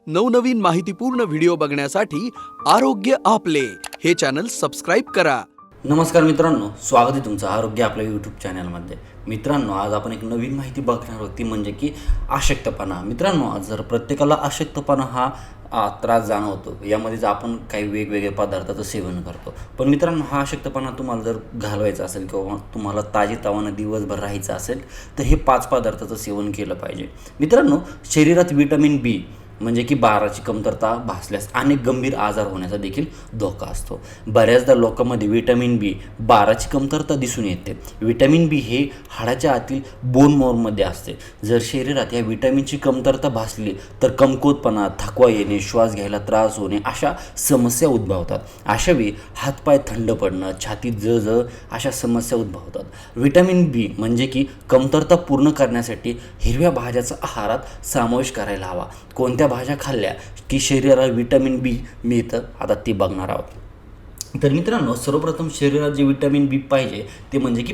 नवनवीन माहितीपूर्ण व्हिडिओ बघण्यासाठी आरोग्य आपले हे चॅनल सबस्क्राइब करा। नमस्कार मित्रांनो, स्वागत आहे तुमचं आरोग्य आपल्या यूट्यूब चॅनलमध्ये। मित्रांनो, आज आपण एक नवीन माहिती बघणार आहोत, ती म्हणजे की अशक्तपणा। मित्रांनो, आज जर प्रत्येकाला अशक्तपणा हा त्रास जाणवतो, यामध्येच आपण काही वेगवेगळे पदार्थाचं सेवन करतो। पण मित्रांनो, हा अशक्तपणा तुम्हाला जर घालवायचा असेल किंवा तुम्हाला ताजेतवानं दिवसभर राहायचं असेल तर हे 5 पदार्थाचं सेवन केलं पाहिजे। मित्रांनो, शरीरात व्हिटॅमिन बी म्हणजे की 12ची कमतरता भासल्यास अनेक गंभीर आजार होण्याचा देखील धोका असतो। बऱ्याचदा लोकांमध्ये व्हिटॅमिन बी 12ची कमतरता दिसून येते। व्हिटॅमिन बी हे हाडाच्या आतील बोन मॉरमध्ये असते। जर शरीरात या व्हिटॅमिनची कमतरता भासली तर कमकुवतपणा, थकवा येणे, श्वास घ्यायला त्रास होणे अशा समस्या उद्भवतात। अशावेळी हातपाय थंड पडणं, छातीत जळजळ अशा समस्या उद्भवतात। व्हिटॅमिन बी म्हणजे की कमतरता पूर्ण करण्यासाठी हिरव्या भाज्याचा आहारात समावेश करायला हवा। कोणत्या भाज्या खाल्ल्या की शरीराला व्हिटॅमिन बी मिळतं, आता ते बघणार आहोत। तर मित्रांनो, सर्वप्रथम शरीरात जे व्हिटॅमिन बी पाहिजे ते म्हणजे की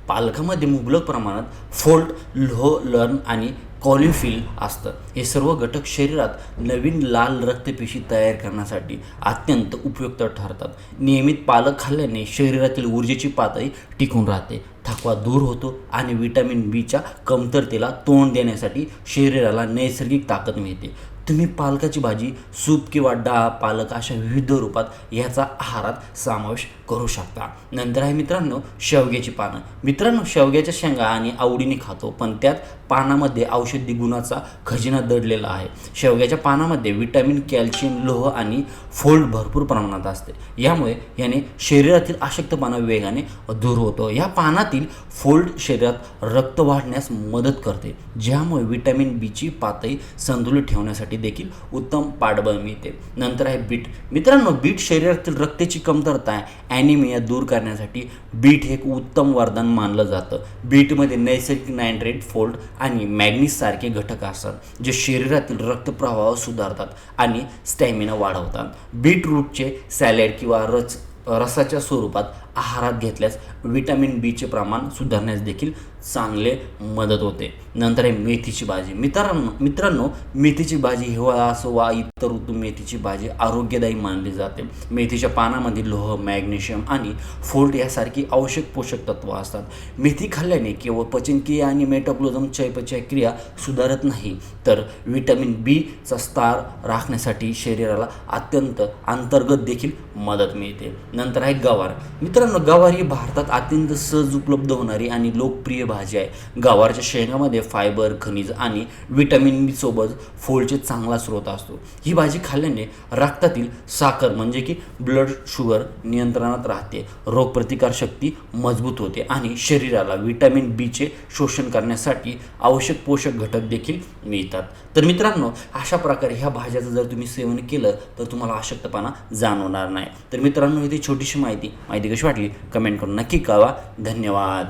पालकामध्ये मुबलक प्रमाणात फोल्ट, लोह, लर्न आणि कॉलिफिल असतं। हे सर्व घटक शरीरात नवीन लाल रक्तपेशी तयार करण्यासाठी अत्यंत उपयुक्त ठरतात। नियमित पालक खाल्ल्याने शरीरातील ऊर्जेची पातळी टिकून राहते, थकवा दूर होतो आणि व्हिटॅमिन बीच्या कमतरतेला तोंड देण्यासाठी शरीराला नैसर्गिक ताकद मिळते। तुम्ही पालकाची भाजी, सूप किंवा डाळ, पालक अशा विविध रूपात याचा आहारात समावेश करू शकता। नंतर आहे मित्रांनो शेवग्याची पानं। मित्रांनो, शेवग्याच्या शेंगा आणि आवडीने खातो, पण त्यात पानामध्ये औषधी गुणाचा खजिना दडलेला आहे। शेवग्याच्या पानामध्ये व्हिटॅमिन, कॅल्शियम, लोह आणि फोल्ड भरपूर प्रमाणात असते। यामुळे याने शरीरातील अशक्तपणा वेगाने दूर होतो। या पानातील फोल्ड शरीरात रक्त वाढण्यास मदत करते, ज्यामुळे व्हिटॅमिन बीची पातळी संतुलित ठेवण्यासाठी देखील उत्तम पाठबळ मिळते। नंतर आहे बीट। मित्रांनो, बीट शरीरातील रक्ताची कमतरता, ॲनिमिया दूर करण्यासाठी बीट हे एक उत्तम वरदान मानलं जातं। बीटमध्ये नैसर्गिक नायट्रेट, फोल्ड आणि मॅग्नीज सारखे घटक असतात, जे शरीरातील रक्तप्रवाह सुधारतात आणि स्टॅमिना वाढवतात। बीटरूटचे सॅलड किंवा रसाच्या स्वरूपात आहारात घेतल्यास व्हिटॅमिन बीचे प्रमाण सुधारण्यास देखील चांगले मदत होते। नंतर आहे मेथीची भाजी। मित्रांनो, मेथीची भाजी हिवाळा असो वा इतर ऋतू मेथीची भाजी आरोग्यदायी मानली जाते। मेथीच्या पानामध्ये लोह, मॅग्नेशियम आणि फोल्ड यासारखी आवश्यक पोषक तत्व असतात। मेथी खाल्ल्याने केवळ पचनक्रिया आणि मेटाबॉलिझम चयापचय क्रिया सुधारत नाही, तर व्हिटॅमिन बीचा स्तर राखण्यासाठी शरीराला अत्यंत अंतर्गत देखील मदत मिळते। नंतर आहे गवार। मित्रांनो, गवार ही भारतात अत्यंत सहज उपलब्ध होणारी आणि लोकप्रिय भाजी आहे। गवारच्या शेंगामध्ये फायबर, खनिज आणि व्हिटॅमिन बी सोबत फोल्डचे चांगला स्रोत असतो। ही भाजी खाल्ल्याने रक्तातील साखर म्हणजे की ब्लड शुगर नियंत्रणात राहते, रोगप्रतिकार शक्ती मजबूत होते आणि शरीराला व्हिटॅमिन बीचे शोषण करण्यासाठी आवश्यक पोषक घटक देखील मिळतात। तर मित्रांनो, अशा प्रकारे ह्या भाज्याचं जर तुम्ही सेवन केलं तर तुम्हाला अशक्तपणा जाणवणार नाही। तर मित्रांनो, इथे छोटीशी माहिती कशी वाटली कमेंट करून नक्की कळवा। धन्यवाद।